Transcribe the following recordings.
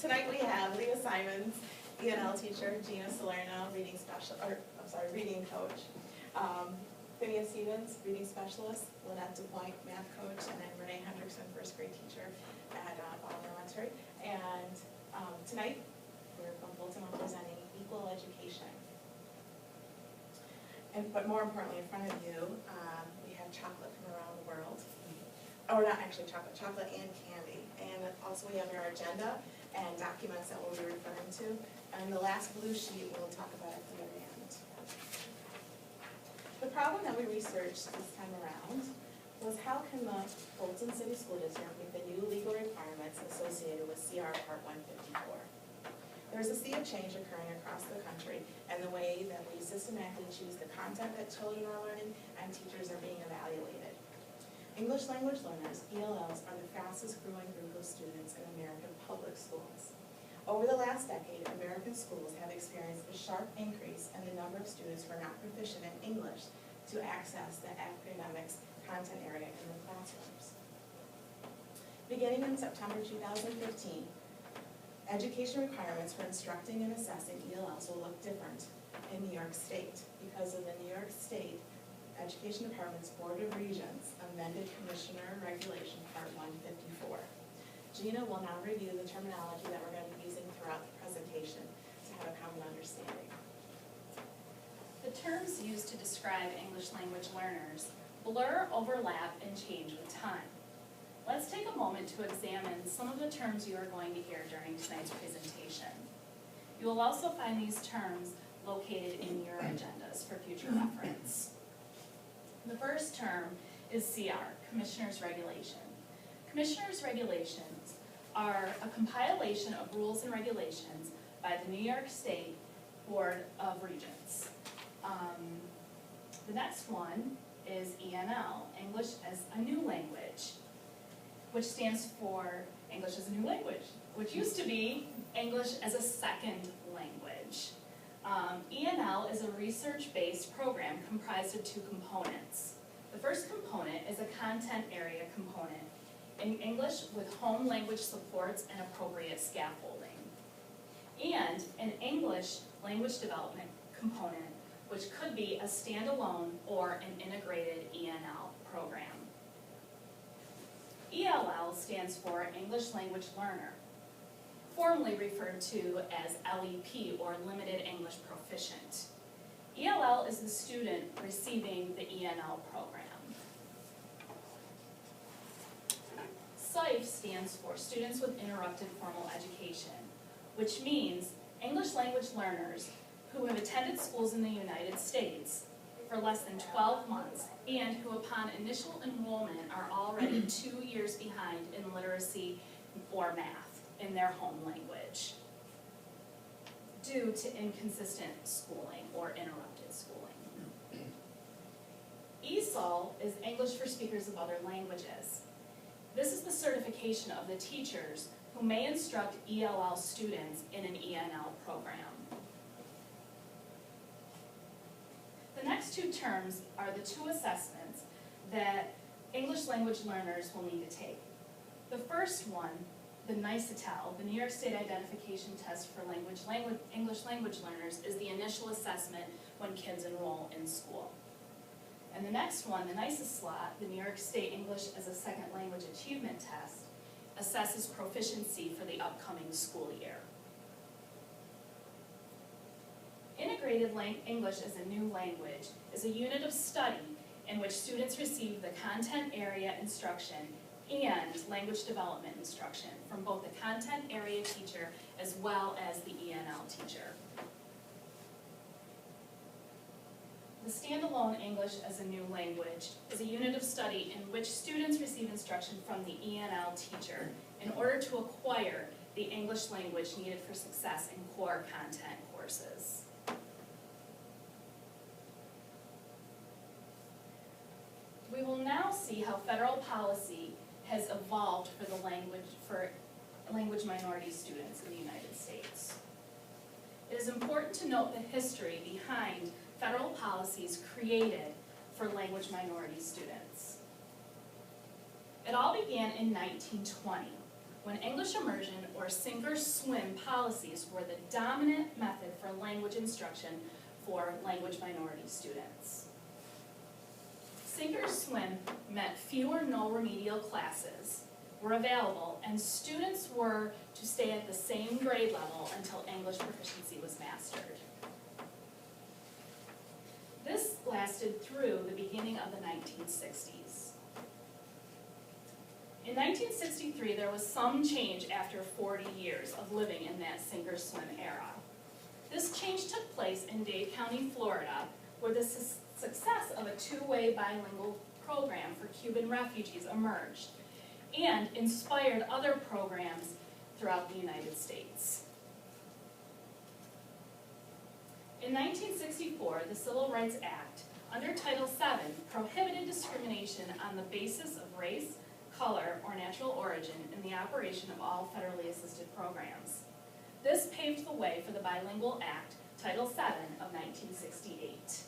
Tonight we have Leah Simons, ENL teacher, Gina Salerno, reading coach, Phineas Stevens, reading specialist, Lynette DuPoint, math coach, and then Renee Hendrickson, first grade teacher at Ball Elementary. And tonight we're from Fulton, we're presenting equal education. But more importantly, in front of you, we have chocolate from around the world. Or not actually chocolate and candy. And also we have our agenda and documents that we'll be referring to. And the last blue sheet we'll talk about at the very end. The problem that we researched this time around was how can the Fulton City School District meet the new legal requirements associated with CR Part 154. There's a sea of change occurring across the country and the way that we systematically choose the content that children are learning and teachers are being evaluated. English language learners, ELLs, are the fastest growing group of students in American public schools. Over the last decade, American schools have experienced a sharp increase in the number of students who are not proficient in English to access the academics content area in the classrooms. Beginning in September 2015, education requirements for instructing and assessing ELLs will look different in New York State because of the New York State Education Department's Board of Regents amended Commissioner Regulation Part 154. Gina will now review the terminology that we're going to be using throughout the presentation to have a common understanding. The terms used to describe English language learners blur, overlap, and change with time. Let's take a moment to examine some of the terms you are going to hear during tonight's presentation. You will also find these terms located in your agendas for future reference. The first term is CR, Commissioner's Regulation. Commissioner's Regulations are a compilation of rules and regulations by the New York State Board of Regents. The next one is ENL, English as a New Language, which stands for English as a New Language, which used to be English as a Second Language. ENL is a research-based program comprised of two components. The first component is a content area component in English with home language supports and appropriate scaffolding, and an English language development component, which could be a standalone or an integrated ENL program. ELL stands for English Language Learner, formerly referred to as LEP or Limited English Proficient. ELL is the student receiving the ENL program. SIFE stands for Students with Interrupted Formal Education, which means English language learners who have attended schools in the United States for less than 12 months and who upon initial enrollment are already 2 years behind in literacy or math in their home language due to inconsistent schooling or interrupted schooling. ESOL is English for Speakers of Other Languages. This is the certification of the teachers who may instruct ELL students in an ENL program. The next two terms are the two assessments that English language learners will need to take. The first one, the NICETAL, the New York State Identification Test for English language learners, is the initial assessment when kids enroll in school. And the next one, the NICESLOT, the New York State English as a Second Language Achievement Test, assesses proficiency for the upcoming school year. Integrated English as a New Language is a unit of study in which students receive the content area instruction and language development instruction from both the content area teacher as well as the ENL teacher. The standalone English as a New Language is a unit of study in which students receive instruction from the ENL teacher in order to acquire the English language needed for success in core content courses. We will now see how federal policy has evolved for language minority students in the United States. It is important to note the history behind federal policies created for language minority students. It all began in 1920 when English immersion or sink or swim policies were the dominant method for language instruction for language minority students. Sink or swim meant few or no remedial classes were available, and students were to stay at the same grade level until English proficiency was mastered. This lasted through the beginning of the 1960s. In 1963, there was some change after 40 years of living in that sink or swim era. This change took place in Dade County, Florida, where the success of a two-way bilingual program for Cuban refugees emerged and inspired other programs throughout the United States. In 1964, the Civil Rights Act, under Title VII, prohibited discrimination on the basis of race, color, or natural origin in the operation of all federally assisted programs. This paved the way for the Bilingual Act, Title VII of 1968.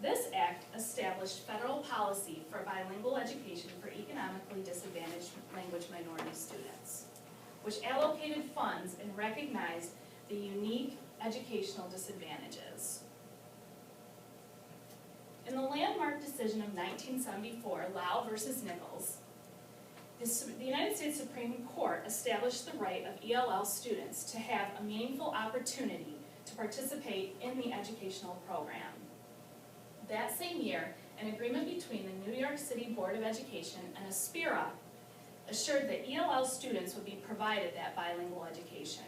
This act established federal policy for bilingual education for economically disadvantaged language minority students, which allocated funds and recognized the unique educational disadvantages. In the landmark decision of 1974, Lau versus Nichols, the United States Supreme Court established the right of ELL students to have a meaningful opportunity to participate in the educational program. That same year, an agreement between the New York City Board of Education and Aspira assured that ELL students would be provided that bilingual education.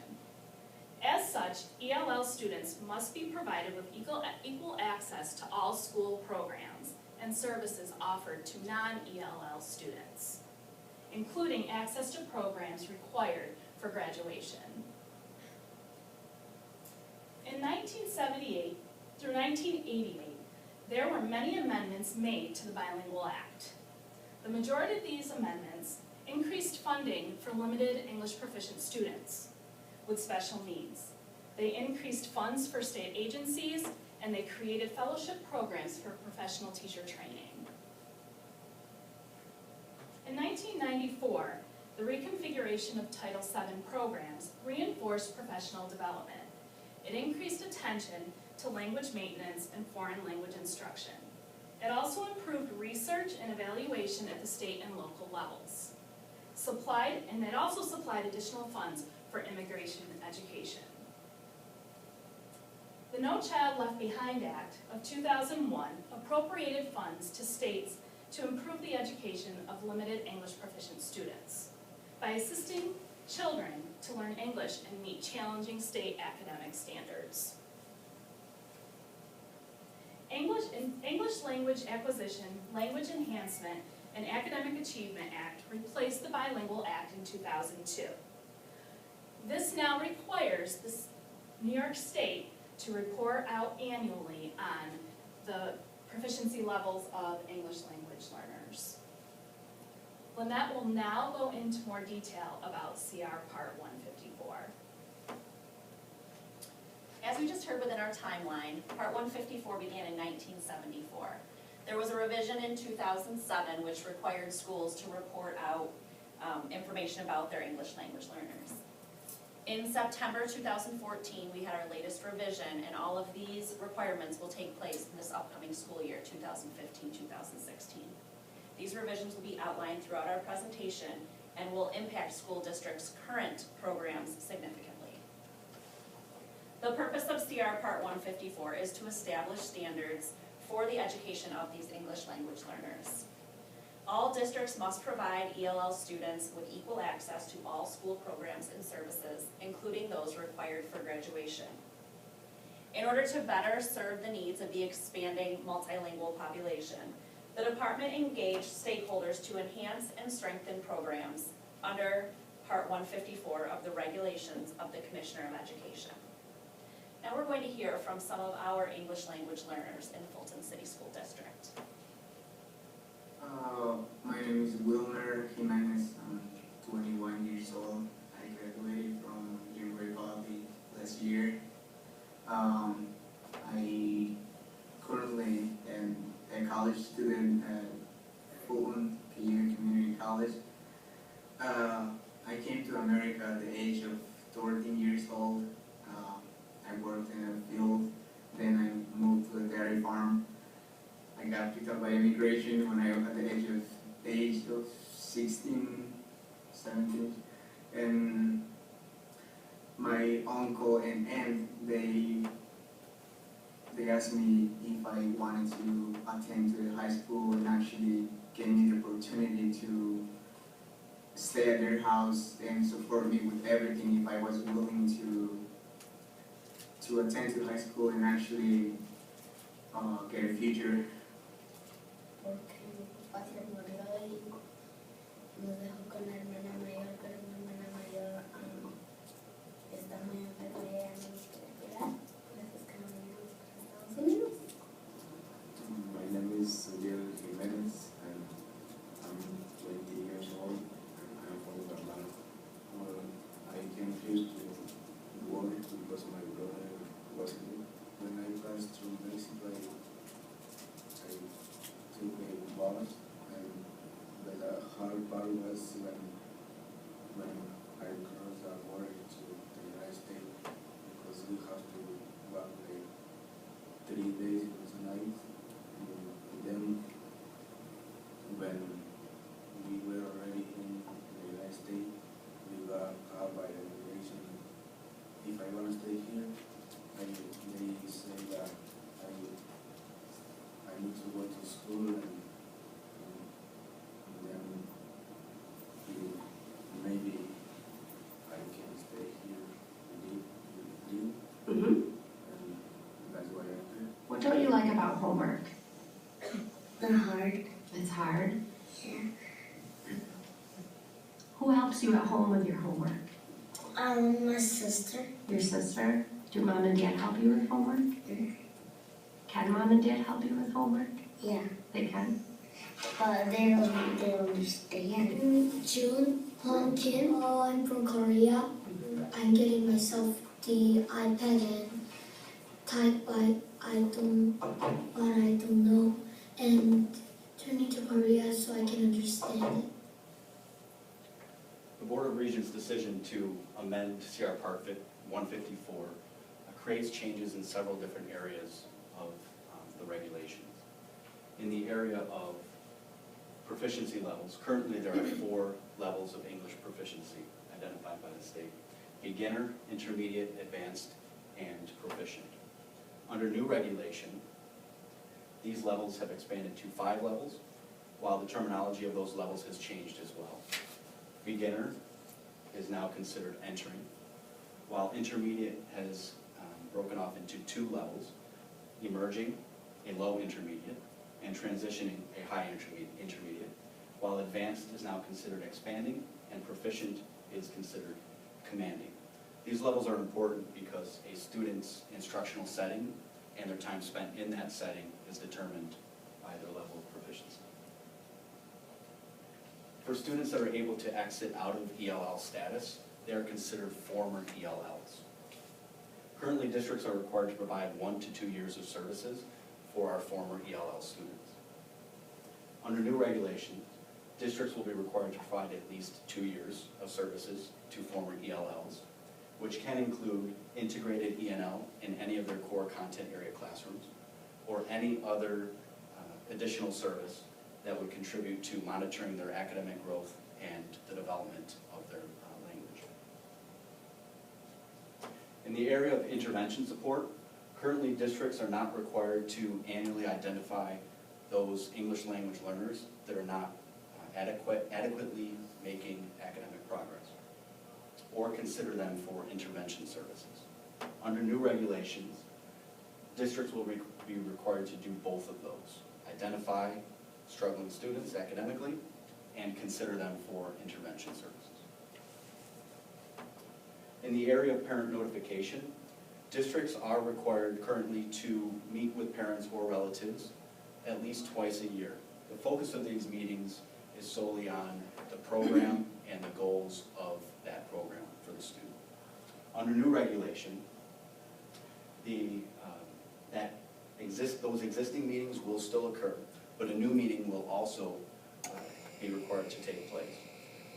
As such, ELL students must be provided with equal access to all school programs and services offered to non-ELL students, including access to programs required for graduation. In 1978 through 1988, there were many amendments made to the Bilingual Act. The majority of these amendments increased funding for limited English proficient students with special needs. They increased funds for state agencies, and they created fellowship programs for professional teacher training. In 1994, the reconfiguration of Title VII programs reinforced professional development. It increased attention to language maintenance and foreign language instruction. It also improved research and evaluation at the state and local levels. It also supplied additional funds for immigration education. The No Child Left Behind Act of 2001 appropriated funds to states to improve the education of limited English proficient students by assisting children to learn English and meet challenging state academic standards. English Language Acquisition, Language Enhancement, and Academic Achievement Act replaced the Bilingual Act in 2002. This now requires the New York State to report out annually on the proficiency levels of English language learners. Lynette will now go into more detail about CR Part 154. As we just heard within our timeline, Part 154 began in 1974. There was a revision in 2007 which required schools to report out information about their English language learners. In September 2014, we had our latest revision, and all of these requirements will take place in this upcoming school year, 2015-2016. These revisions will be outlined throughout our presentation and will impact school districts' current programs significantly. The purpose of CR Part 154 is to establish standards for the education of these English language learners. All districts must provide ELL students with equal access to all school programs and services, including those required for graduation. In order to better serve the needs of the expanding multilingual population, the department engaged stakeholders to enhance and strengthen programs under Part 154 of the regulations of the Commissioner of Education. Now we're going to hear from some of our English language learners in the Fulton City School District. My name is Wilmer Jimenez. I'm 21 years old. I graduated from University of Bobby last year. I currently am a college student at Fulton Community College. I got picked up by immigration when I was at the age of 16, 17, and my uncle and aunt, they asked me if I wanted to attend to the high school, and actually gave me the opportunity to stay at their house and support me with everything if I was willing to attend to high school and actually get a future. Porque mi papá se murió y nos dejó con la hermana mayor, pero mi hermana mayor está muy enferma y ella no nos quiere cuidar. Por eso es que nos venimos para Estados Unidos. My name is Uriel Jimenez, and I'm 20 years old, and I'm from Guatemala. I came here to work because my brother was here. When I passed through Mexico, I took a bus, and the hard part was when I crossed the border to the United States, because we have to walk like 3 days and 2 nights. And then when we were already in the United States, we got caught by the immigration. If I want to stay here, they say that I need to go to school, and then maybe I can stay here with you, and that's why I'm here. What don't you like about homework? They're hard. It's hard. Yeah. Who helps you at home with your homework? My sister. Your sister? Do mom and dad help you with homework? Can mom and dad help you with homework? Yeah. They can? But they don't understand. June, Hong Kim. I'm from Korea. I'm getting myself the iPad and type I don't know, and turning to Korea so I can understand it. The Board of Regents' decision to amend CR Part 154 creates changes in several different areas of the regulations. In the area of proficiency levels, currently there are 4 levels of English proficiency identified by the state: beginner, intermediate, advanced, and proficient. Under new regulation, these levels have expanded to 5 levels, while the terminology of those levels has changed as well. Beginner is now considered entering, while intermediate has broken off into 2 levels: emerging, a low intermediate, and transitioning, a high intermediate, while advanced is now considered expanding, and proficient is considered commanding. These levels are important because a student's instructional setting and their time spent in that setting is determined by their level of proficiency. For students that are able to exit out of ELL status, they are considered former ELLs. Currently, districts are required to provide 1 to 2 years of services for our former ELL students. Under new regulations, districts will be required to provide at least 2 years of services to former ELLs, which can include integrated ENL in any of their core content area classrooms, or any other additional service that would contribute to monitoring their academic growth and the development of their language. In the area of intervention support, currently districts are not required to annually identify those English language learners that are not adequately making academic progress, or consider them for intervention services. Under new regulations, districts will be required to do both of those: identify struggling students academically and consider them for intervention services. In the area of parent notification, districts are required currently to meet with parents or relatives at least twice a year. The focus of these meetings is solely on the program and the goals of that program for the student. Under new regulation, those existing meetings will still occur, but a new meeting will also be required to take place,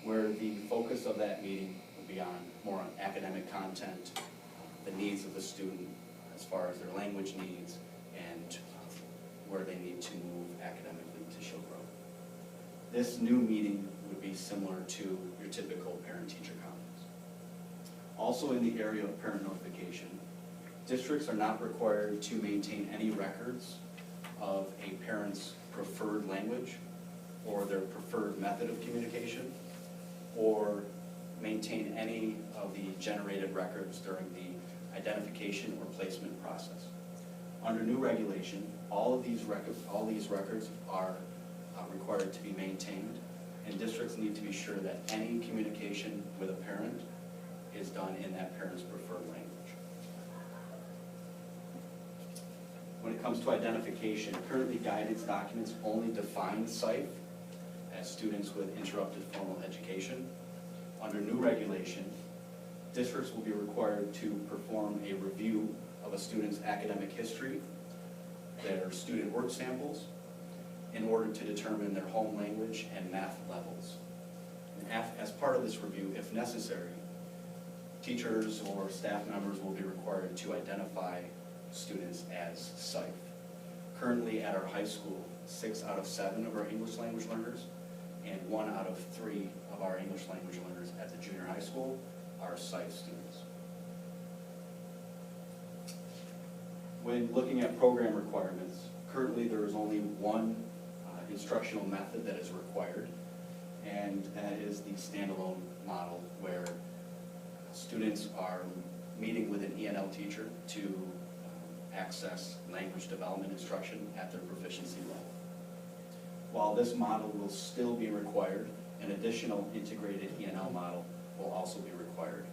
where the focus of that meeting will be more on academic content, the needs of the student as far as their language needs, and where they need to move academically to show growth. This new meeting would be similar to your typical parent-teacher conference. Also in the area of parent notification, districts are not required to maintain any records of a parent's preferred language or their preferred method of communication, or maintain any of the generated records during the identification or placement process. Under new regulation, all these records are required to be maintained, and districts need to be sure that any communication with a parent is done in that parent's preferred language. When it comes to identification, currently guidance documents only define SIFE as students with interrupted formal education. Under new regulation, districts will be required to perform a review of a student's academic history, their student work samples, in order to determine their home language and math levels. And as part of this review, if necessary, teachers or staff members will be required to identify students as SIFE. Currently at our high school, 6 out of 7 of our English language learners and 1 out of 3 of our English language learners at the junior high school are SIFE students. When looking at program requirements, currently there is only one instructional method that is required, and that is the standalone model, where students are meeting with an ENL teacher to access language development instruction at their proficiency level. While this model will still be required, an additional integrated ENL model will also be required,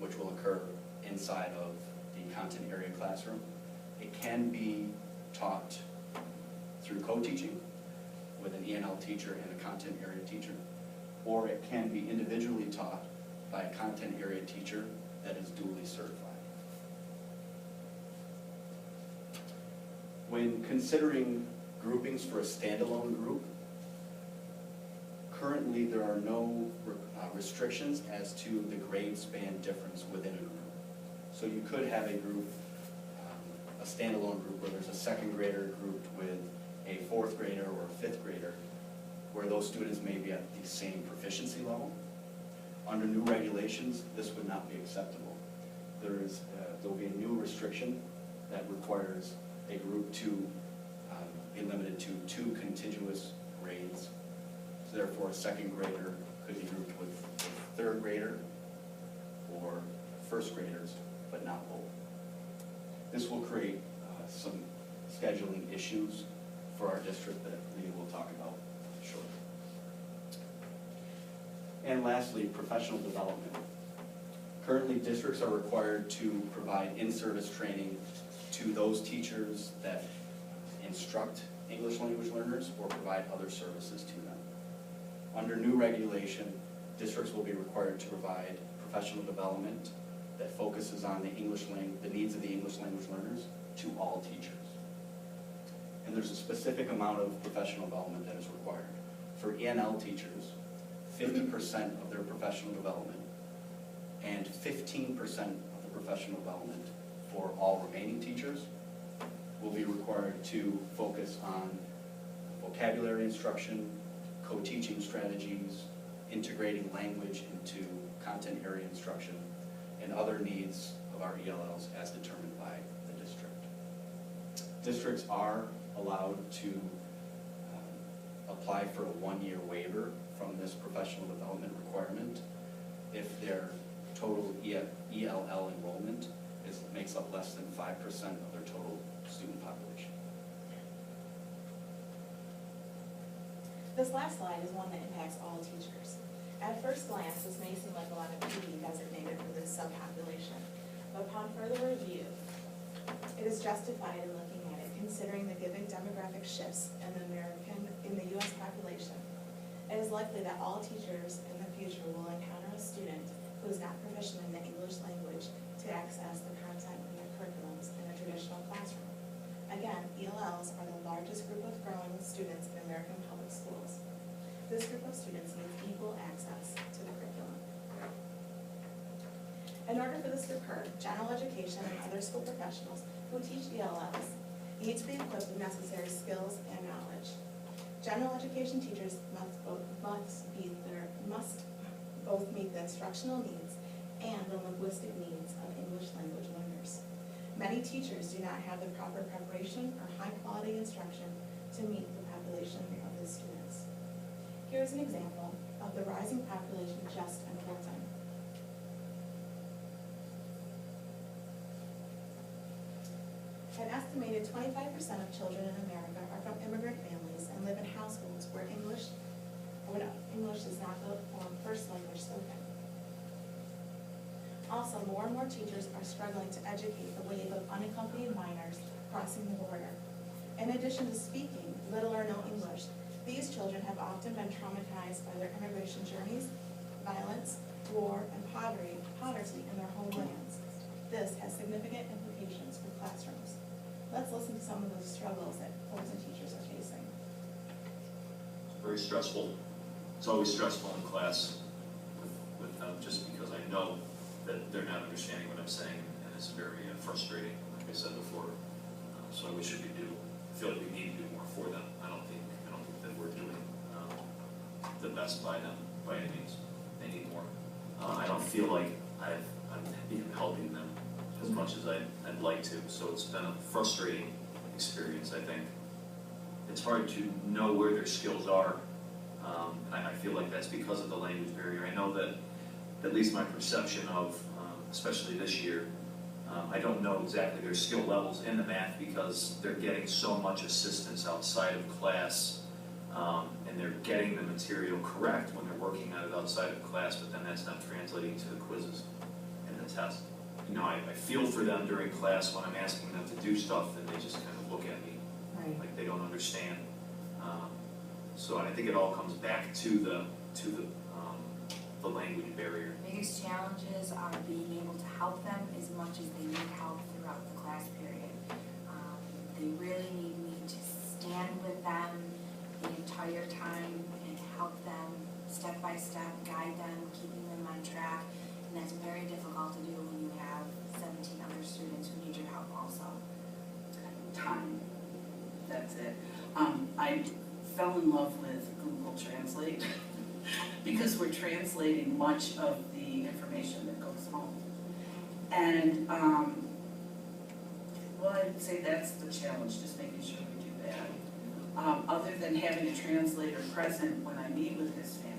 which will occur inside of the content area classroom. It can be taught through co-teaching with an ENL teacher and a content area teacher, or it can be individually taught by a content area teacher that is duly certified. When considering groupings for a standalone group, currently there are no restrictions as to the grade span difference within a group. So you could have a group, a standalone group, where there's a second grader grouped with a fourth grader or a fifth grader, where those students may be at the same proficiency level. Under new regulations, this would not be acceptable. There will be a new restriction that requires a group to be limited to 2 contiguous grades. So therefore, a second grader could be grouped with a third grader or first graders, but not both. This will create some scheduling issues for our district that we will talk about shortly. And lastly, professional development. Currently, districts are required to provide in-service training to those teachers that instruct English language learners or provide other services to them. Under new regulation, districts will be required to provide professional development that focuses on the needs of the English language learners to all teachers. And there's a specific amount of professional development that is required. For ENL teachers, 50% of their professional development and 15% of the professional development for all remaining teachers will be required to focus on vocabulary instruction, co-teaching strategies, integrating language into content area instruction, and other needs of our ELLs as determined by the district. Districts are allowed to apply for a 1-year waiver from this professional development requirement if their total ELL enrollment makes up less than 5% of their total student population. This last slide is one that impacts all teachers. At first glance, this may seem like a lot of PD designated for this subpopulation, but upon further review, it is justified in looking at it, considering the given demographic shifts in the U.S. population. It is likely that all teachers in the future will encounter a student who is not proficient in the English language to access the content in their curriculums in a traditional classroom. Again, ELLs are the largest group of growing students in American public schools. This group of students needs equal access to the curriculum. In order for this to occur, general education and other school professionals who teach ELLs need to be equipped with necessary skills and knowledge. General education teachers must both meet the instructional needs and the linguistic needs of English language learners. Many teachers do not have the proper preparation or high-quality instruction to meet the population of the students. Here's an example of the rising population just in Fulton. An estimated 25% of children in America are from immigrant families and live in households where English is not the first language spoken. Also, more and more teachers are struggling to educate the wave of unaccompanied minors crossing the border. In addition to speaking little or no English, these children have often been traumatized by their immigration journeys, violence, war, and poverty in their homelands. This has significant implications for classrooms. Let's listen to some of those struggles that Fulton teachers are facing. It's very stressful. It's always stressful in class with them, just because I know that they're not understanding what I'm saying, and it's very frustrating, like I said before. So I wish we could do. I feel like we need to do more for them. I don't think that we're doing the best by them by any means. They need more. I don't feel like I'm even helping them as much as I'd like to. So it's been a frustrating experience, I think. It's hard to know where their skills are. I feel like that's because of the language barrier. I know that, at least my perception of, especially this year, I don't know exactly their skill levels in the math because they're getting so much assistance outside of class, and they're getting the material correct when they're working on it outside of class, but then that's not translating to the quizzes and the test. You know, I feel for them during class when I'm asking them to do stuff, and they just kind of look at me like they don't understand. So I think it all comes back to the language barrier. Biggest challenges are being able to help them as much as they need help throughout the class period. They really need me to stand with them the entire time and help them step by step, guide them, keeping them on track. And that's very difficult to do when you have 17 other students who need your help also. Time. That's it. I fell in love with Google Translate because we're translating much of the information that goes home. And, well, I'd say that's the challenge, just making sure we do that. Other than having a translator present when I meet with his family,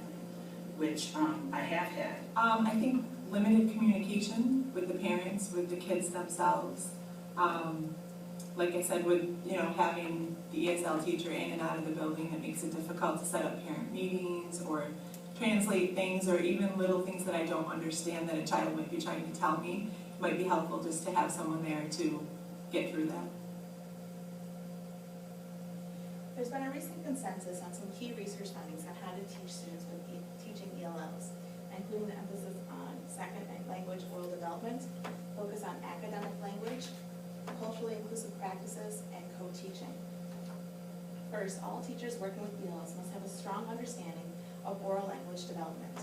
which I have had. I think limited communication with the parents, with the kids themselves. Like I said, with having the ESL teacher in and out of the building, it makes it difficult to set up parent meetings or translate things, or even little things that I don't understand that a child might be trying to tell me. It might be helpful just to have someone there to get through that. There's been a recent consensus on some key research findings on how to teach students with teaching ELLs, including the emphasis on second language oral development, focus on academic language, culturally inclusive practices, and co-teaching. First, all teachers working with ELLs must have a strong understanding of oral language development.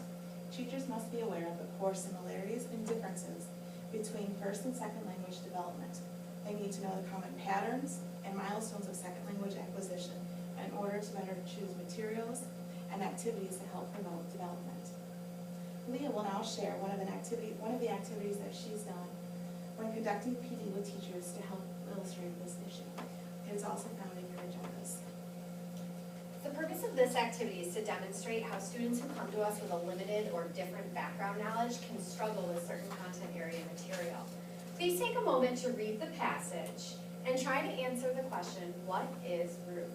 Teachers must be aware of the core similarities and differences between first and second language development. They need to know the common patterns and milestones of second language acquisition in order to better choose materials and activities to help promote development. Leah will now share one of the activities that she's done when conducting PD with teachers to help illustrate this issue. It is also found in your agendas. The purpose of this activity is to demonstrate how students who come to us with a limited or different background knowledge can struggle with certain content area material. Please take a moment to read the passage and try to answer the question, what is rouge?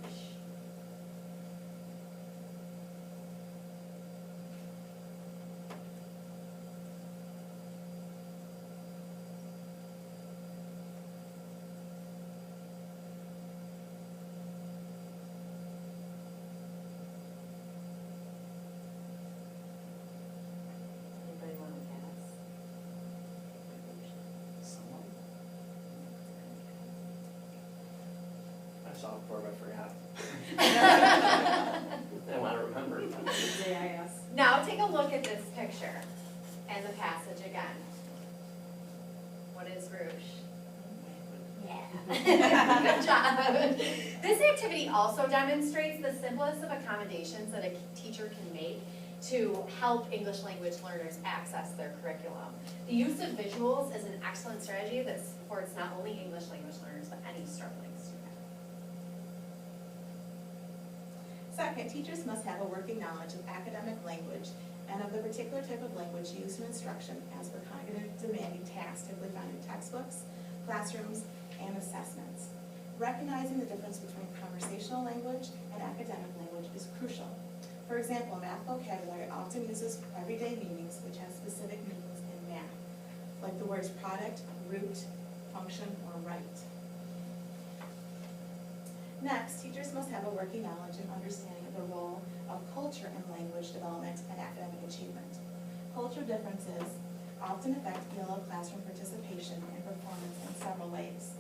I saw it before, but I forgot. I want to remember. Now take a look at this picture and the passage again. What is rouge? Yeah. Good job. This activity also demonstrates the simplest of accommodations that a teacher can make to help English language learners access their curriculum. The use of visuals is an excellent strategy that supports not only English language learners, but any struggling student. Second, teachers must have a working knowledge of academic language and of the particular type of language used in instruction as for cognitive demanding tasks typically found in textbooks, classrooms, and assessments. Recognizing the difference between conversational language and academic language is crucial. For example, math vocabulary often uses everyday meanings which have specific meanings in math, like the words product, root, function, or right. Next, teachers must have a working knowledge and understanding of the role of culture in language development and academic achievement. Culture differences often affect ELL classroom participation and performance in several ways.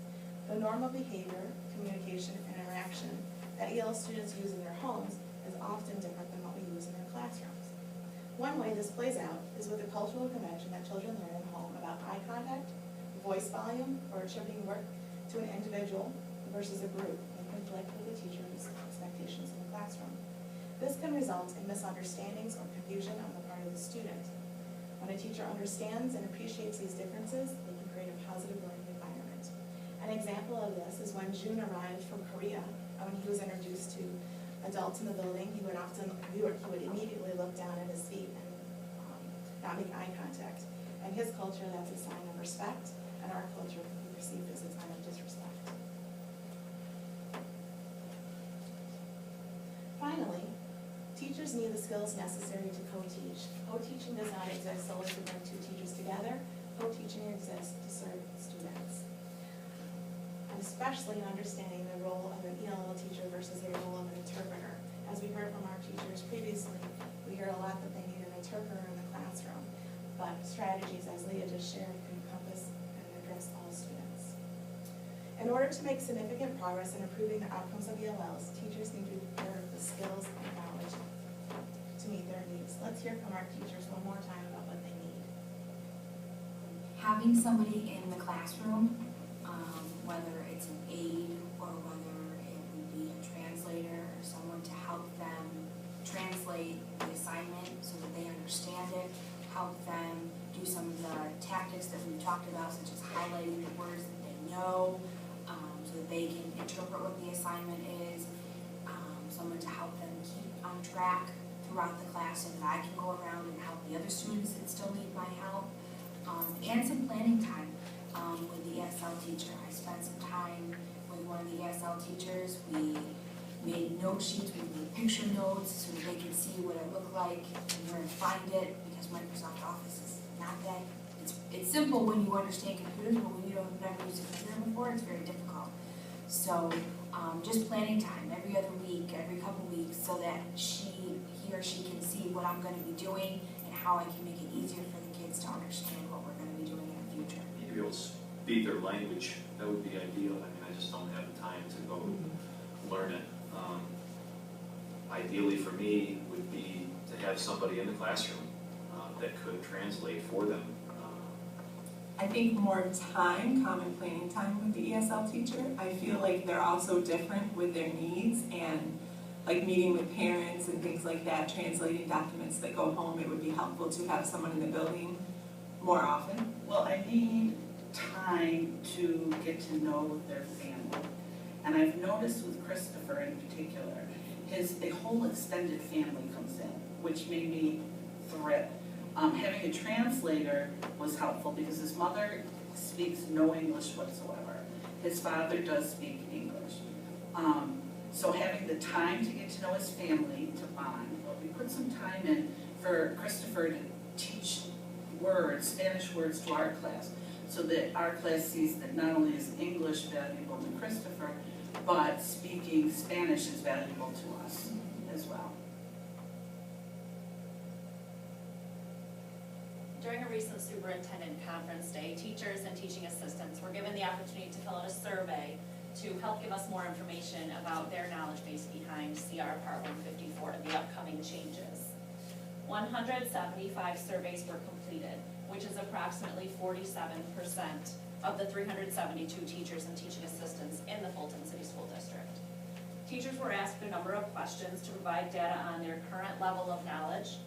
The normal behavior, communication, and interaction that ELL students use in their homes is often different than what we use in their classrooms. One way this plays out is with the cultural convention that children learn at home about eye contact, voice volume, or attributing work to an individual versus a group in conflict with the teacher's expectations in the classroom. This can result in misunderstandings or confusion on the part of the student. When a teacher understands and appreciates these differences, they can create a positive learning environment. An example of this is when June arrived from Korea, when he was introduced to adults in the building, he would immediately look down at his feet and not make eye contact. In his culture, that's a sign of respect, and our culture can be perceived as a sign of disrespect. Finally, teachers need the skills necessary to co-teach. Co-teaching does not exist solely to bring two teachers together. Co-teaching exists to serve students. And especially in understanding the role of an ELL teacher versus the role of an interpreter. As we heard from our teachers previously, we hear a lot that they need an interpreter in the classroom, but strategies, as Leah just shared, can encompass and address all students. In order to make significant progress in improving the outcomes of ELLs, teachers need to be prepared with the skills and knowledge to meet their needs. Let's hear from our teachers one more time about what they need. Having somebody in the classroom, whether it's an aide or whether it would be a translator or someone to help them translate the assignment so that they understand it, help them do some of the tactics that we've talked about, such as highlighting the words that they know, so that they can interpret what the assignment is, someone to help them keep on track throughout the class so that I can go around and help the other students that still need my help, and some planning time with the ESL teacher. I spent some time with one of the ESL teachers. We made note sheets, we made picture notes so that they could see what it looked like and where to find it, because Microsoft Office is not that, it's simple when you understand computers, but when you don't have never used a computer before, it's very difficult. So just planning time every other week, every couple weeks, so that he or she can see what I'm going to be doing and how I can make it easier for the kids to understand what we're going to be doing in the future. You be able to speak their language, that would be ideal. I mean, I just don't have the time to go learn it. Ideally for me would be to have somebody in the classroom that could translate for them. I think more time, common planning time with the ESL teacher. I feel like they're also different with their needs, and like meeting with parents and things like that, translating documents that go home, it would be helpful to have someone in the building more often. Well, I need time to get to know their family. And I've noticed with Christopher in particular, a whole extended family comes in, which made me thrilled. Having a translator was helpful because his mother speaks no English whatsoever. His father does speak English. So having the time to get to know his family, to bond, we put some time in for Christopher to teach words, Spanish words to our class, so that our class sees that not only is English valuable to Christopher, but speaking Spanish is valuable to us as well. During a recent superintendent conference day, teachers and teaching assistants were given the opportunity to fill out a survey to help give us more information about their knowledge base behind CR Part 154 and the upcoming changes. 175 surveys were completed, which is approximately 47% of the 372 teachers and teaching assistants in the Fulton City School District. Teachers were asked a number of questions to provide data on their current level of knowledge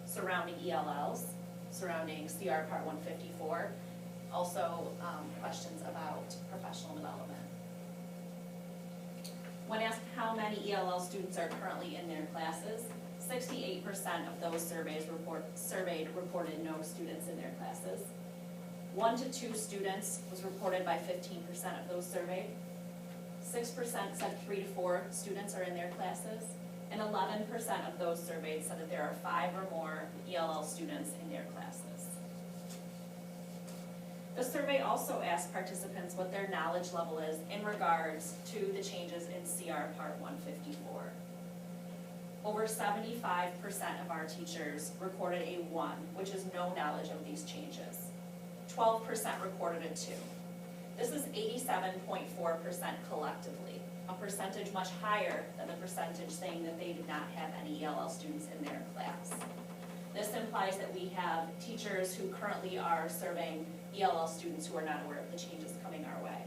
surrounding ELLs, surrounding CR Part 154, also questions about professional development. When asked how many ELL students are currently in their classes, 68% of those surveyed reported no students in their classes. 1 to 2 students was reported by 15% of those surveyed. 6% said 3 to 4 students are in their classes, and 11% of those surveyed said that there are 5 or more ELL students in their classes. The survey also asked participants what their knowledge level is in regards to the changes in CR Part 154. Over 75% of our teachers recorded a 1, which is no knowledge of these changes. 12% recorded a 2. This is 87.4% collectively, a percentage much higher than the percentage saying that they did not have any ELL students in their class. This implies that we have teachers who currently are serving ELL students who are not aware of the changes coming our way.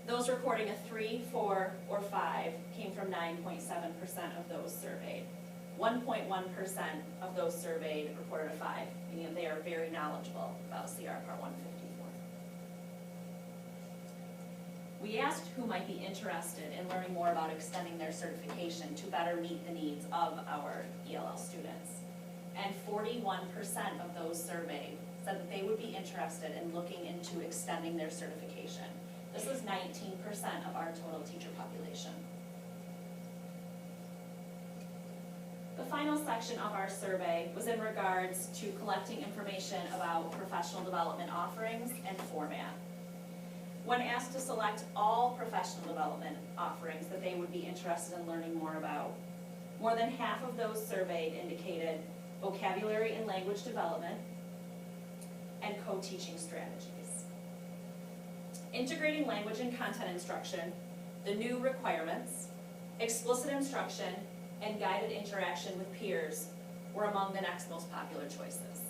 Those recording a 3, 4, or 5 came from 9.7% of those surveyed. 1.1% of those surveyed reported a 5, meaning that they are very knowledgeable about CR Part 154. We asked who might be interested in learning more about extending their certification to better meet the needs of our ELL students. And 41% of those surveyed said that they would be interested in looking into extending their certification. This is 19% of our total teacher population. The final section of our survey was in regards to collecting information about professional development offerings and format. When asked to select all professional development offerings that they would be interested in learning more about, more than half of those surveyed indicated vocabulary and language development and co-teaching strategies. Integrating language and content instruction, the new requirements, explicit instruction, and guided interaction with peers were among the next most popular choices.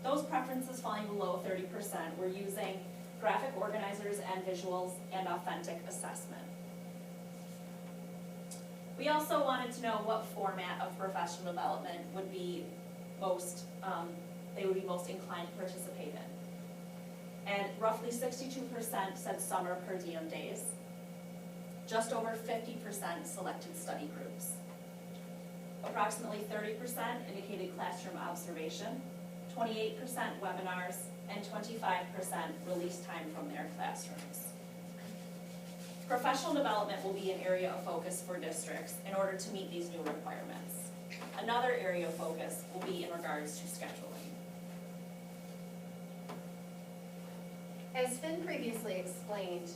Those preferences falling below 30% were using graphic organizers and visuals and authentic assessment. We also wanted to know what format of professional development would be most, they would be most inclined to participate in. And roughly 62% said summer per diem days. Just over 50% selected study groups. Approximately 30% indicated classroom observation, 28% webinars, and 25% release time from their classrooms. Professional development will be an area of focus for districts in order to meet these new requirements. Another area of focus will be in regards to scheduling. As Finn previously explained,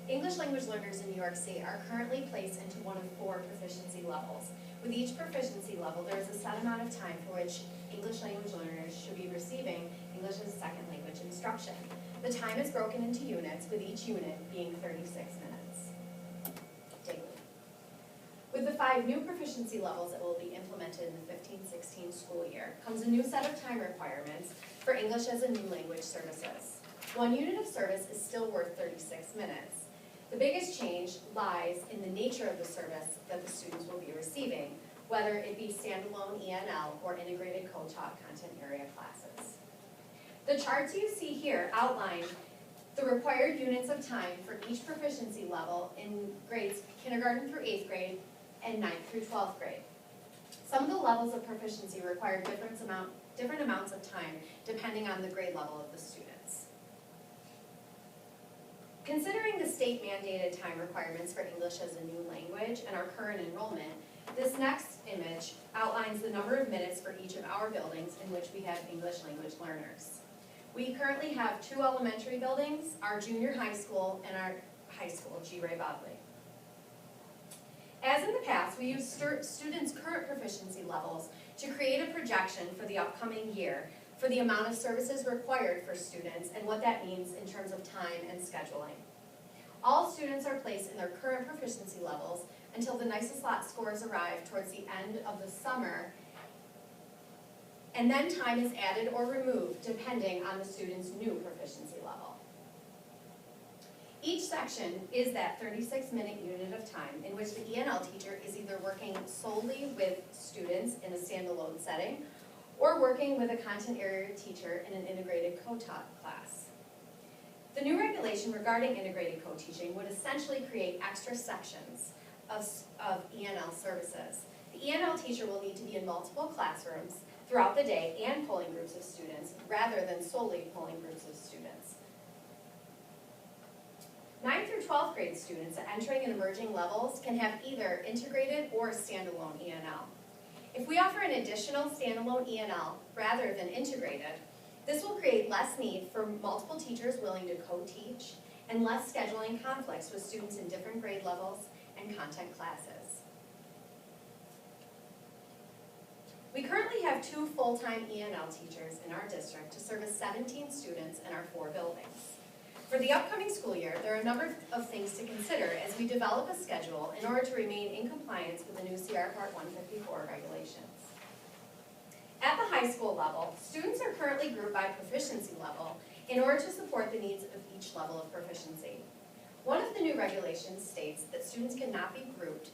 English language learners in New York State are currently placed into one of 4 proficiency levels. With each proficiency level, there is a set amount of time for which English language learners should be receiving English as a second language instruction. The time is broken into units, with each unit being 36 minutes daily. With the 5 new proficiency levels that will be implemented in the 15-16 school year, comes a new set of time requirements for English as a new language services. 1 unit of service is still worth 36 minutes. The biggest change lies in the nature of the service that the students will be receiving, whether it be standalone ENL or integrated co-taught content area classes. The charts you see here outline the required units of time for each proficiency level in grades kindergarten through 8th grade and 9th through 12th grade. Some of the levels of proficiency require different amounts of time depending on the grade level of the students. Considering the state mandated time requirements for English as a new language and our current enrollment, this next image outlines the number of minutes for each of our buildings in which we have English language learners. We currently have 2 elementary buildings, our junior high school and our high school, G. Ray Bodley. As in the past, we use students' current proficiency levels to create a projection for the upcoming year for the amount of services required for students and what that means in terms of time and scheduling. All students are placed in their current proficiency levels until the NYSA slot scores arrive towards the end of the summer, and then time is added or removed depending on the student's new proficiency level. Each section is that 36-minute unit of time in which the ENL teacher is either working solely with students in a standalone setting or working with a content area teacher in an integrated co-taught class. The new regulation regarding integrated co-teaching would essentially create extra sections of ENL services. The ENL teacher will need to be in multiple classrooms throughout the day and pulling groups of students rather than solely pulling groups of students. 9th through 12th grade students entering and emerging levels can have either integrated or standalone ENL. If we offer an additional standalone ENL rather than integrated, this will create less need for multiple teachers willing to co-teach and less scheduling conflicts with students in different grade levels and content classes. We currently have 2 full-time ENL teachers in our district to service 17 students in our 4 buildings. For the upcoming school year, there are a number of things to consider as we develop a schedule in order to remain in compliance with the new CR Part 154 regulations. At the high school level, students are currently grouped by proficiency level in order to support the needs of each level of proficiency. One of the new regulations states that students cannot be grouped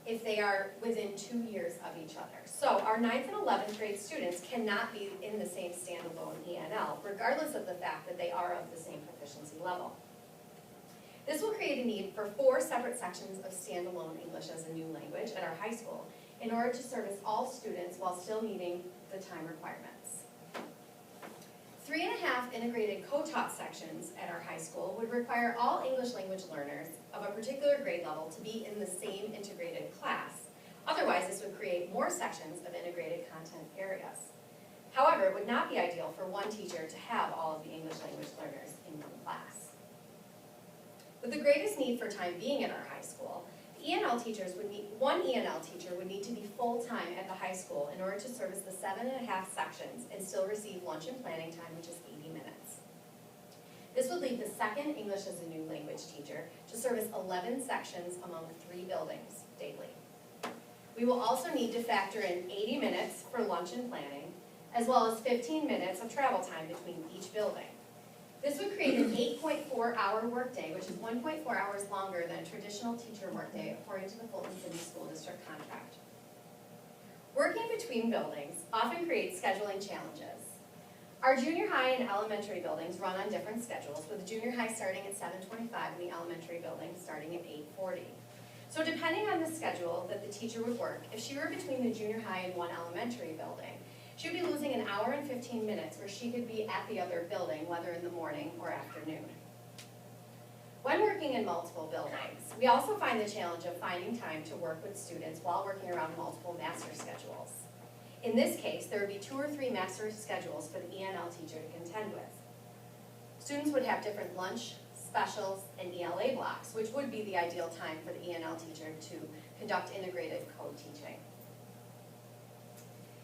if they are within 2 years of each other. So our 9th and 11th grade students cannot be in the same standalone ENL, regardless of the fact that they are of the same proficiency level. This will create a need for 4 separate sections of standalone English as a new language at our high school in order to service all students while still meeting the time requirements. 3.5 integrated co-taught sections at our high school would require all English language learners of a particular grade level to be in the same integrated class. Otherwise, this would create more sections of integrated content areas. However, it would not be ideal for one teacher to have all of the English language learners in one class. With the greatest need for time being at our high school, one ENL teacher would need to be full-time at the high school in order to service the 7.5 sections and still receive lunch and planning time, which is 80 minutes. This would leave the second English as a new language teacher to service 11 sections among 3 buildings daily. We will also need to factor in 80 minutes for lunch and planning, as well as 15 minutes of travel time between each building. This would create an 8.4-hour workday, which is 1.4 hours longer than a traditional teacher workday according to the Fulton City School District contract. Working between buildings often creates scheduling challenges. Our junior high and elementary buildings run on different schedules, with the junior high starting at 7:25 and the elementary building starting at 8:40. So depending on the schedule that the teacher would work, if she were between the junior high and one elementary building, she would be losing 1 hour and 15 minutes where she could be at the other building, whether in the morning or afternoon. When working in multiple buildings, we also find the challenge of finding time to work with students while working around multiple master schedules. In this case, there would be 2 or 3 master schedules for the ENL teacher to contend with. Students would have different lunch, specials, and ELA blocks, which would be the ideal time for the ENL teacher to conduct integrated co-teaching.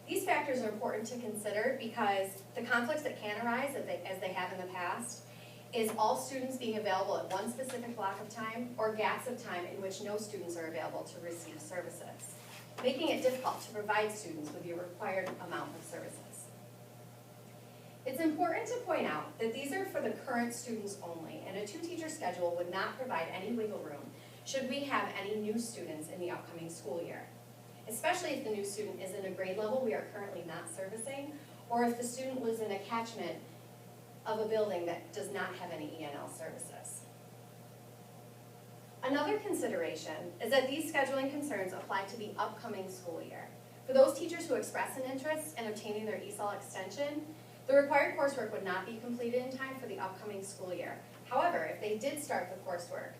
These factors are important to consider because the conflicts that can arise, as they have in the past, is all students being available at one specific block of time or gaps of time in which no students are available to receive services, making it difficult to provide students with the required amount of services. It's important to point out that these are for the current students only, and a 2-teacher schedule would not provide any wiggle room should we have any new students in the upcoming school year, especially if the new student is in a grade level we are currently not servicing, or if the student lives in a catchment of a building that does not have any ENL services. Another consideration is that these scheduling concerns apply to the upcoming school year. For those teachers who express an interest in obtaining their ESOL extension, the required coursework would not be completed in time for the upcoming school year. However, if they did start the coursework,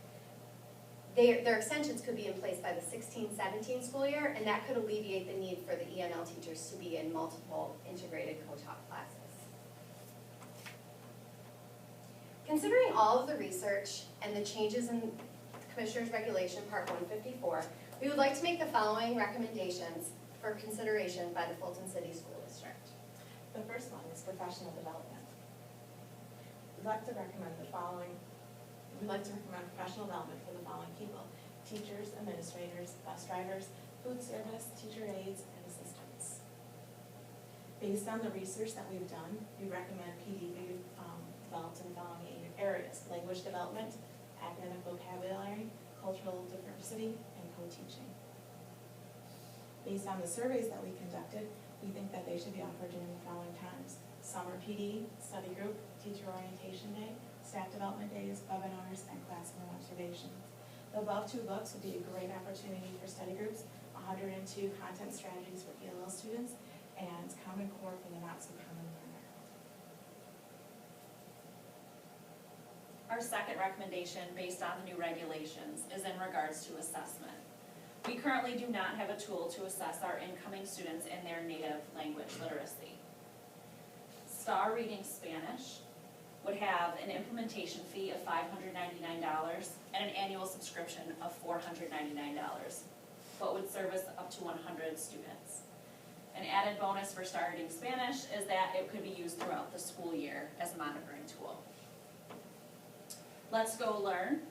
their extensions could be in place by the 16-17 school year, and that could alleviate the need for the ENL teachers to be in multiple integrated co-taught classes. Considering all of the research and the changes in Commissioner's Regulation Part 154, we would like to make the following recommendations for consideration by the Fulton City School District. The first one is professional development. We'd like to recommend professional development for the following people: teachers, administrators, bus drivers, food service, teacher aides, and assistants. Based on the research that we've done, we recommend PD be developed in the following areas: language development, academic vocabulary, cultural diversity, and co-teaching. Based on the surveys that we conducted, we think that they should be offered during the following times: summer PD, study group, teacher orientation day, staff development days, webinars, and classroom observations. The above two books would be a great opportunity for study groups: 102 content strategies for ELL students and Common Core for the not-so-common learner. Our second recommendation, based on the new regulations, is in regards to assessment. We currently do not have a tool to assess our incoming students in their native language literacy. Star Reading Spanish would have an implementation fee of $599 and an annual subscription of $499, but would service up to 100 students. An added bonus for Star Reading Spanish is that it could be used throughout the school year as a monitoring tool. Let's Go Learn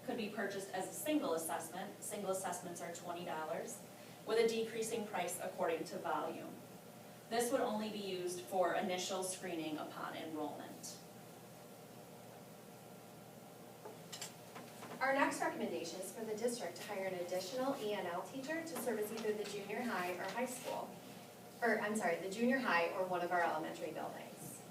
could be purchased as a single assessment. Single assessments are $20, with a decreasing price according to volume. This would only be used for initial screening upon enrollment. Our next recommendation is for the district to hire an additional ENL teacher to service either the junior high or high school, the junior high or one of our elementary buildings.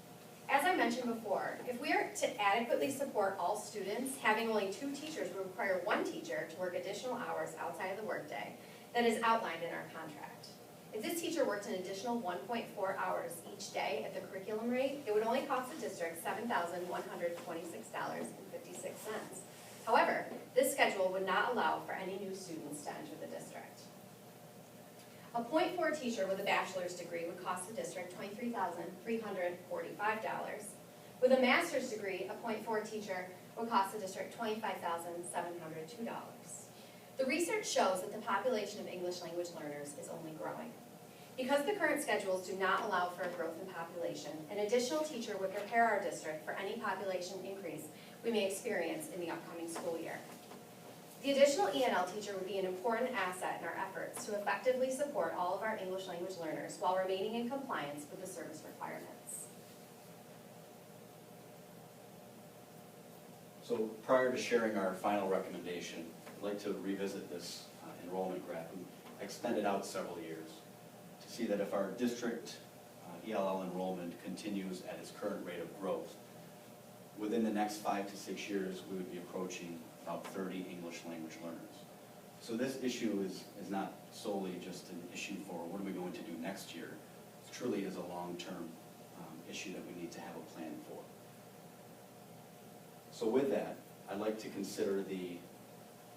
As I mentioned before, if we are to adequately support all students, having only 2 teachers would require 1 teacher to work additional hours outside of the workday that is outlined in our contract. If this teacher worked an additional 1.4 hours each day at the curriculum rate, it would only cost the district $7,126.56. However, this schedule would not allow for any new students to enter the district. A .4 teacher with a bachelor's degree would cost the district $23,345. With a master's degree, a .4 teacher would cost the district $25,702. The research shows that the population of English language learners is only growing. Because the current schedules do not allow for a growth in population, an additional teacher would prepare our district for any population increase we may experience in the upcoming school year. The additional ENL teacher would be an important asset in our efforts to effectively support all of our English language learners while remaining in compliance with the service requirements. So prior to sharing our final recommendation, I'd like to revisit this enrollment graph and extend it out several years to see that if our district ELL enrollment continues at its current rate of growth, within the next 5 to 6 years, we would be approaching about 30 English language learners. So this issue is not solely just an issue for what are we going to do next year. It truly is a long-term issue that we need to have a plan for. So with that, I'd like to consider the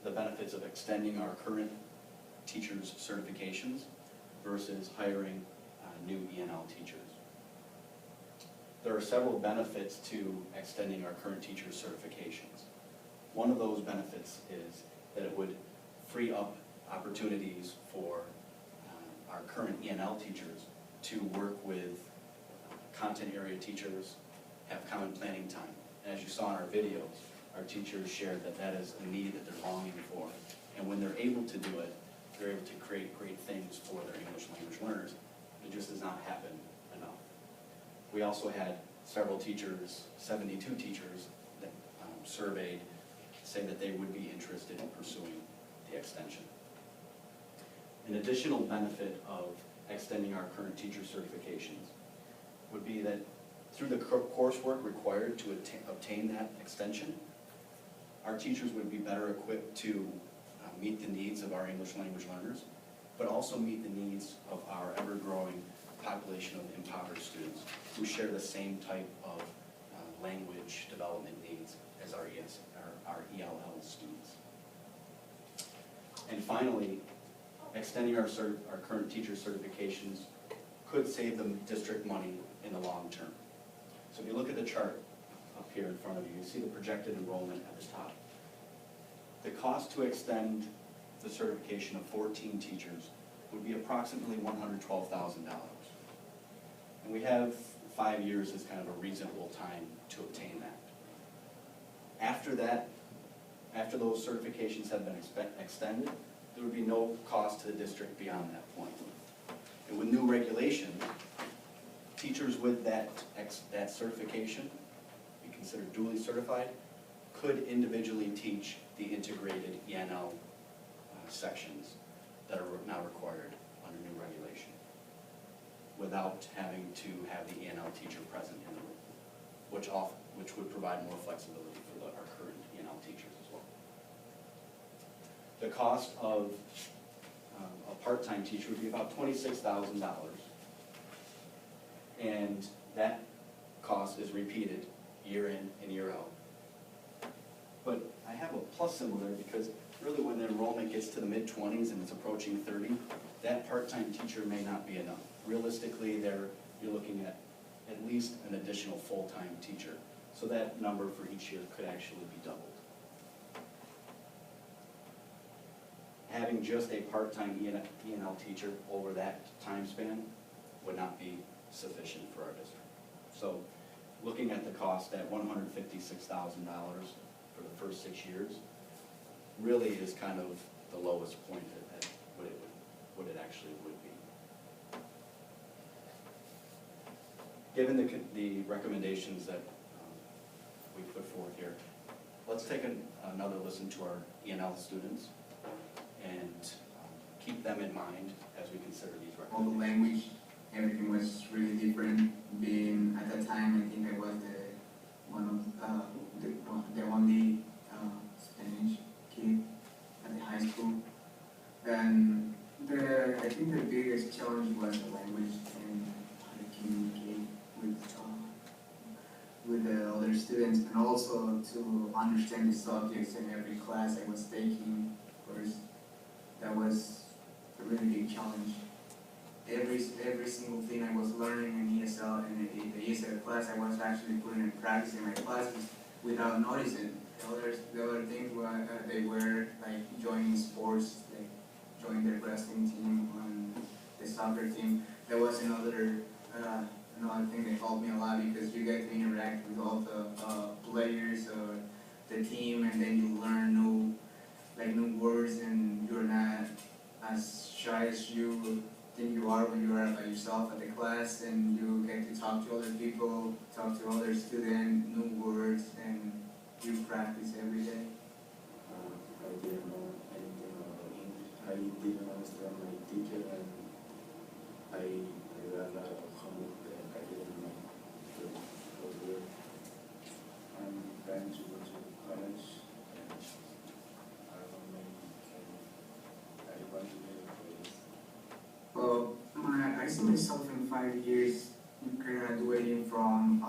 benefits of extending our current teachers' certifications versus hiring new ENL teachers. There are several benefits to extending our current teachers' certifications. One of those benefits is that it would free up opportunities for our current ENL teachers to work with content area teachers, have common planning time. And as you saw in our videos, our teachers shared that that is a need that they're longing for. And when they're able to do it, they're able to create great things for their English language learners. It just does not happen enough. We also had several teachers, 72 teachers, that surveyed, say that they would be interested in pursuing the extension. An additional benefit of extending our current teacher certifications would be that through the coursework required to obtain that extension, our teachers would be better equipped to meet the needs of our English language learners, but also meet the needs of our ever-growing population of impoverished students who share the same type of language development needs as our ELL students. And finally, extending our current teacher certifications could save the district money in the long term. So if you look at the chart up here in front of you, you see the projected enrollment at the top. The cost to extend the certification of 14 teachers would be approximately $112,000. And we have 5 years as kind of a reasonable time to obtain that. After that, after those certifications have been extended, there would be no cost to the district beyond that point. And with new regulations, with that certification, be considered duly certified, could individually teach the integrated ENL sections that are now required under new regulation, without having to have the ENL teacher present in the room, which would provide more flexibility for our current ENL teachers as well. The cost of a part-time teacher would be about $26,000, and that cost is repeated year in and year out. But I have a plus symbol there because really when the enrollment gets to the mid-20s and it's approaching 30, that part-time teacher may not be enough. Realistically, you're looking at least an additional full-time teacher. So that number for each year could actually be doubled. Having just a part-time ENL teacher over that time span would not be sufficient for our district. So looking at the cost at $156,000 for the first 6 years really is kind of the lowest point at what it actually would be. Given the recommendations that we put forth here, let's take another listen to our ENL students and keep them in mind as we consider these All the recommendations. language, everything was really different. Being at that time, I think I was the only Spanish kid at the high school, and I think the biggest challenge was the language and how to communicate with the other students, and also to understand the subjects in every class I was taking. Of course, that was a really big challenge. Every single thing I was learning in ESL and in the ESL class, I was actually putting in practice in my classes without noticing. The other things were they were like joining sports, like joining the wrestling team and the soccer team. That was another thing that helped me a lot because you get to interact with all the players or the team, and then you learn new words, and you're not as shy as you think you are when you are by yourself at the class, and you get to talk to other people, talk to other students, new words, and you practice every day. I didn't know anything about English. I didn't understand my teacher, and I got a lot of homework that I didn't know. So it was weird. I'm trying to go to college, and I don't know, maybe I want to get a place. Well, I see myself in 5 years graduating from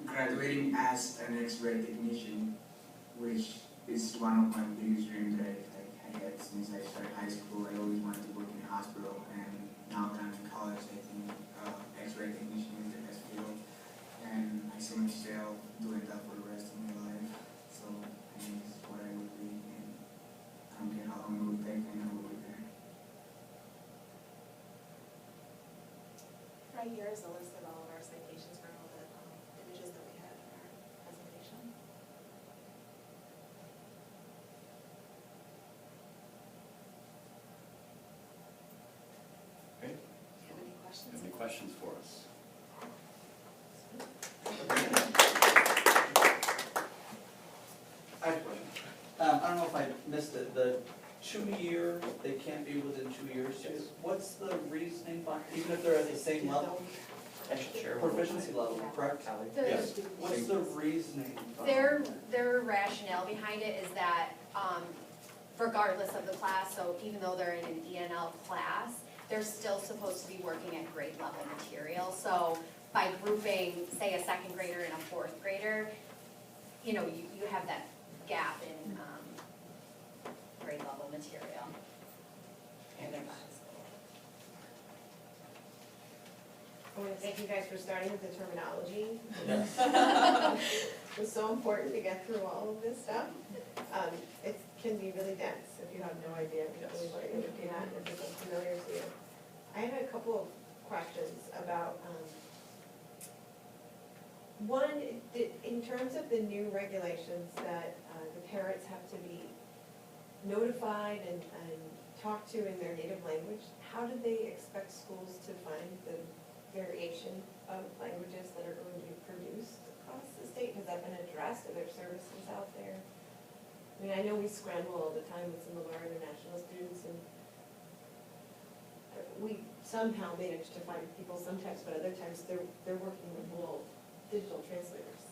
graduating as an X-ray technician, which is one of my biggest dreams that I had since I started high school. I always wanted to work in a hospital, and now that I'm in college, I think X-ray technician is the best field, and I see myself doing that for the rest of my life. So I think it's what I would be, and I don't care how long it would take, and I will be there. Right here is a list of all of our citations for all the images that we had in our presentation. Okay, Do you have any questions? any questions for us? I have a question. I don't know if I missed it, the 2 year, they can't be within 2 years. Yes. What's the reasoning behind, even if they're at the same level, I should share one. proficiency level, correct? Yes. What's the reasoning behind that? Their rationale behind it is that, regardless of the class, so even though they're in an ENL class, they're still supposed to be working at grade level material. So by grouping, say, a second grader and a fourth grader, you have that gap in, grade level material. And their I want to thank you guys for starting with the terminology. Yes. It's so important to get through all of this stuff. It can be really dense if you have no idea really what you're looking at, if it's unfamiliar to you. I have a couple of questions about, one, in terms of the new regulations that the parents have to be notified and talk to in their native language, how do they expect schools to find the variation of languages that are going to be produced across the state? Has that been addressed? Are there services out there? I mean, I know we scramble all the time with some of our international students, and we somehow manage to find people sometimes, but other times they're working with little digital translators.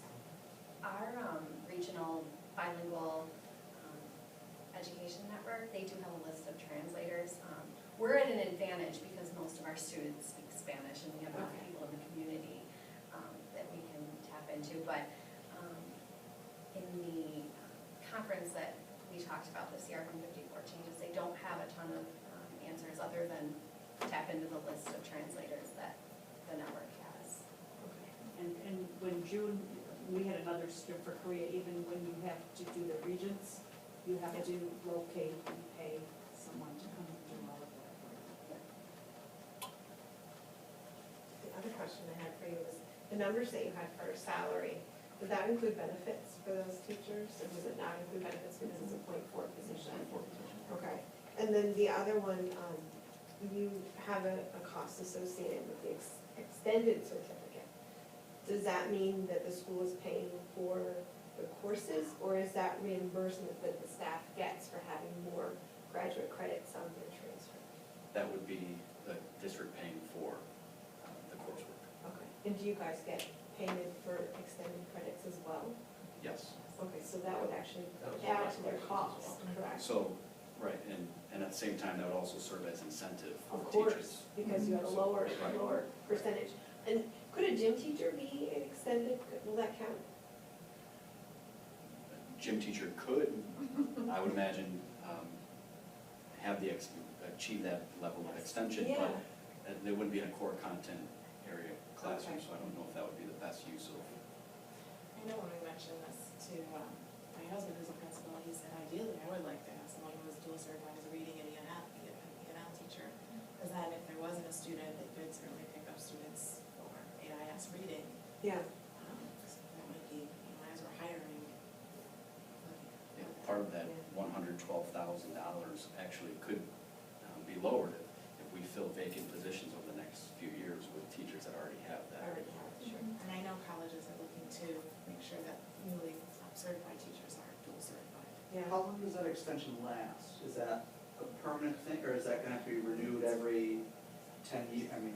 Our regional bilingual education network, they do have a list of translators. We're at an advantage because most of our students speak Spanish and we have enough people in the community that we can tap into. But in the conference that we talked about, the CR 154 changes, they don't have a ton of answers other than tap into the list of translators that the network has. And when June, we had another script for Korea, even when you have to do the regents, you have to locate and pay someone to come and do all of that. The other question I had for you was, the numbers that you had for salary, did that include benefits for those teachers, or does it not include benefits because it's a .4 position? Okay, and then the other one, you have a cost associated with the extended certificate. Does that mean that the school is paying for the courses, or is that reimbursement that the staff gets for having more graduate credits on their transcript? That would be the district paying for the coursework. Okay, and do you guys get payment for extended credits as well? Yes. Okay, so that would actually That was add my to their question as costs, well. correct? So, right, and at the same time, that would also serve as incentive for Of teachers. course, because you have a lower percentage. And could a gym teacher be an extended, will that count? Gym teacher could, I would imagine, have achieve that level of extension, Yeah. but they wouldn't be in a core content area classroom, so I don't know if that would be the best use of. I know when we mentioned this to my husband, who's a principal, he said ideally I would like to have someone who was dual certified as a reading and ENL teacher. Because then if there wasn't a student, they could certainly pick up students for AIS reading. Yeah. That might be, as we're hiring. Part of that $112,000 actually could be lowered if we fill vacant positions over the next few years with teachers that already have that. Sure. And I know colleges are looking to make sure that newly certified teachers are dual certified. Yeah. How long does that extension last? Is that a permanent thing, or is that gonna have to be renewed every 10 years? I mean,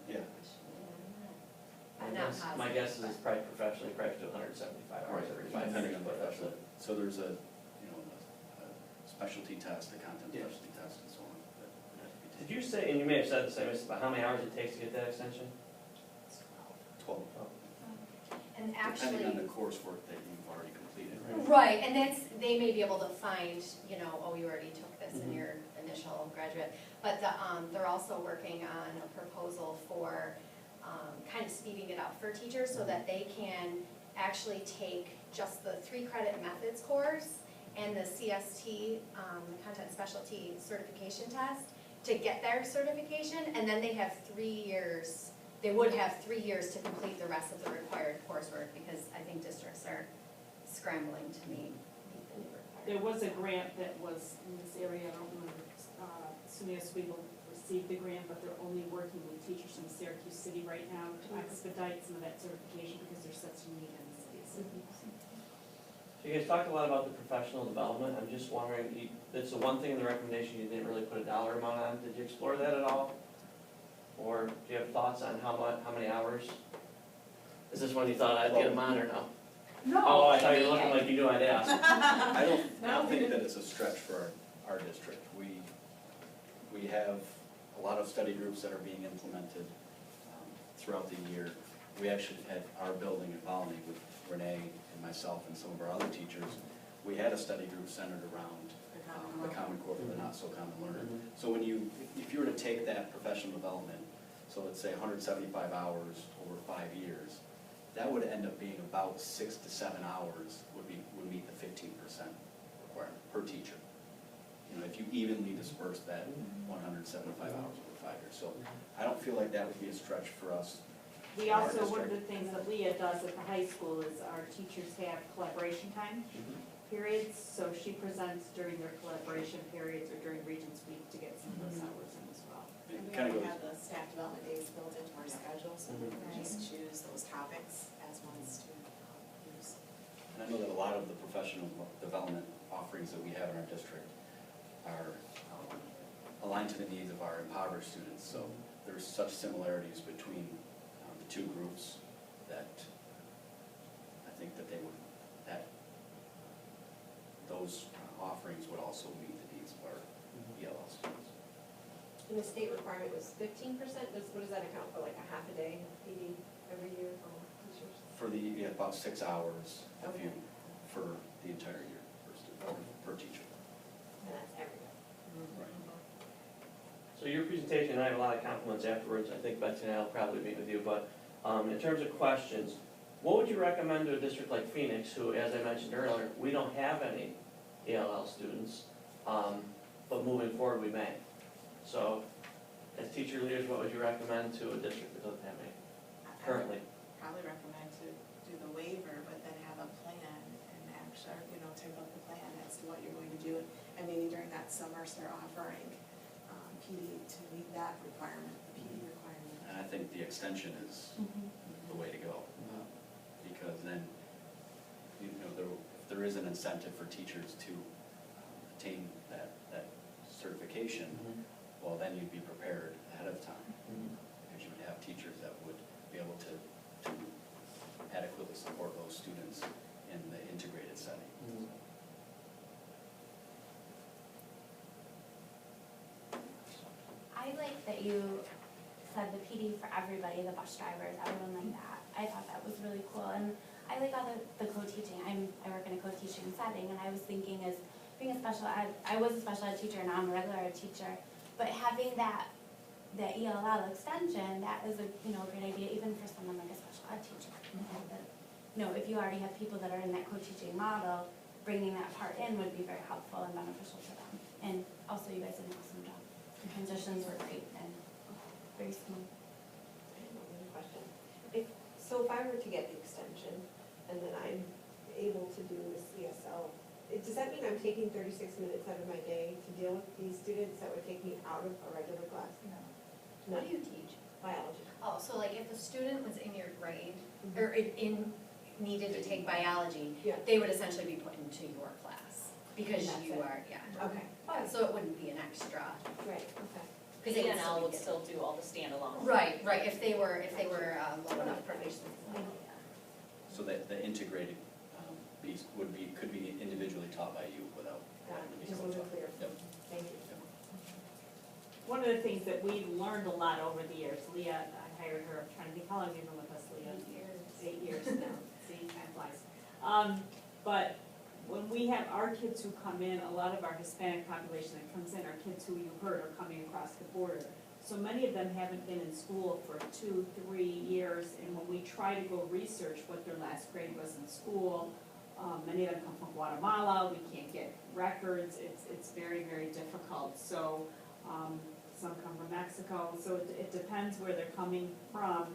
Yeah. I'm not positive. My guess is it's probably professionally practiced 175 hours every 5 Depending years, on but that's professional. it. So there's a specialty test, a content Yeah. specialty test and so on that would have to be Did taken. you say, and you may have said the same, but how many hours it takes to get that extension? 12, And depending on actually, the coursework that you've already completed, right? right, and that's, they may be able to find, oh, you already took this in Mhm. your initial graduate. But they're also working on a proposal for kind of speeding it up for teachers so that they can actually take just the 3-credit methods course and the CST, the content specialty certification test to get their certification, and then they have 3 years, they would have 3 years to complete the rest of the required coursework, because I think districts are scrambling to meet the new requirements. There was a grant that was in this area, I don't remember, SUNY Oswego received the grant, but they're only working with teachers from Syracuse City right now to expedite some of that certification because there's such a need in the cities. So you guys talked a lot about the professional development. I'm just wondering, it's the one thing in the recommendation you didn't really put a dollar amount on. Did you explore that at all? Or do you have thoughts on how many hours? Is this one you thought I'd get them on or no? No. Oh, I thought you were looking like you knew I'd ask. I don't think that it's a stretch for our district. We have a lot of study groups that are being implemented throughout the year. We actually, at our building in Volney with Renee and myself and some of our other teachers, we had a study group centered around the Common Core for the not so common learner. So if you were to take that professional development, so let's say 175 hours over 5 years, that would end up being about 6 to 7 hours would meet the 15% requirement per teacher. If you evenly disperse that 175 hours over 5 years. So I don't feel like that would be a stretch for us. We also, one of the things that Leah does at the high school is our teachers have collaboration time. periods, so she presents during their collaboration periods or during Regents Week to get some of those hours in as well. It And we kind of already goes, have the staff development days built into our schedule, so we can Mhm. just choose those topics as ones to use. and I know that a lot of the professional development offerings that we have in our district are aligned to the needs of our impoverished students, so there's such similarities between the two groups that I think that they would, that those offerings would also meet the needs of our ELL students. And the state requirement was 15%, what does that account for, like a half a day PD every year for teachers? For the, yeah, about 6 hours of Okay. you, for the entire year, per student, per teacher. And that's every day. Right. So your presentation, and I have a lot of compliments afterwards, I think Betsy and I will probably meet with you, but in terms of questions, what would you recommend to a district like Phoenix, who, as I mentioned earlier, we don't have any ELL students, but moving forward we may. So, as teacher leaders, what would you recommend to a district that doesn't have any currently? Probably recommend to do the waiver, but then have a plan and actually, type up the plan as to what you're going to do. And maybe during that summer, start offering PD to meet that requirement, the PD requirement. And I think the extension is the way to go, because then, if there is an incentive for teachers to attain that certification, well, then you'd be prepared ahead of time, because you would have teachers that would be able to adequately support those students in the integrated setting. I like that you said the PD for everybody, the bus drivers, everyone like that. I thought that was really cool, and I like all the co-teaching. I work in a co-teaching setting, and I was thinking as being a special ed, I was a special ed teacher, now I'm a regular ed teacher, but having that ELL extension, that is a great idea, even for someone like a special ed teacher. If you already have people that are in that co-teaching model, bringing that part in would be very helpful and beneficial to them. And also, you guys did an awesome job. The transitions were great and very smooth. I have another question. So if I were to get the extension and then I'm able to do this ESL, does that mean I'm taking 36 minutes out of my day to deal with these students that would take me out of a regular class? No. No. What do you teach? Biology. Oh, so like if a student was in your grade, or needed to take biology, Yeah. they would essentially be put into your class, because And that's you it. are, Okay. So it wouldn't be an extra. Right, okay. Because they ENL would get- still do all the standalone. Right, if they were low enough proficiency. So that the integrated piece could be individually taught by you without having to be Just co-taught. wasn't clear. Yep. Thank you. One of the things that we learned a lot over the years, Leah, I hired her, I'm trying to think, how long have you been with us, Leah? 8 years now, see, time flies. But when we have our kids who come in, a lot of our Hispanic population that comes in are kids who you heard are coming across the border. So many of them haven't been in school for 2-3 years, and when we try to go research what their last grade was in school, many of them come from Guatemala, we can't get records, it's very, very difficult. So some come from Mexico, so it depends where they're coming from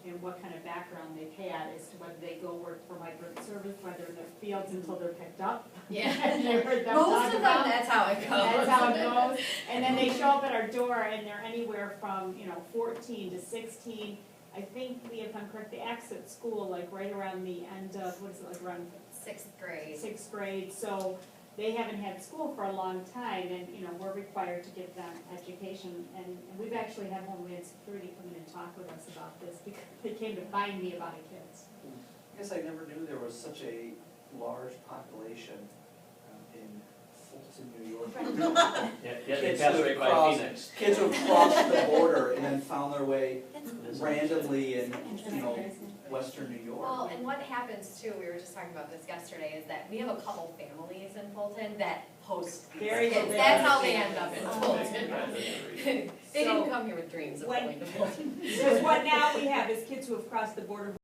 and what kind of background they've had as to whether they go work for migrant service, whether in their fields until they're picked up. Yeah. You heard them Most talk of them, about. that's how it goes. That's how it goes. And then they show up at our door and they're anywhere from, 14 to 16. I think, Leah, if I'm correct, they exit school like right around the end of, what is it, like around 6th grade. 6th grade. So they haven't had school for a long time, and, we're required to give them education. And we've actually had Homeland Security come in and talk with us about this because they came to find me about the kids. I guess I never knew there was such a large population in Fulton, New York. Yeah, they Kids passed who right have by crossed- Phoenix. Kids who have crossed the border and then found their way That's randomly in, Western New York. Well, and what happens too, we were just talking about this yesterday, is that we have a couple families in Fulton that host these Very kids. good. That's how they end up in Oh, Fulton. They So, didn't come here with dreams of when- going to Fulton. Because what now we have is kids who have crossed the border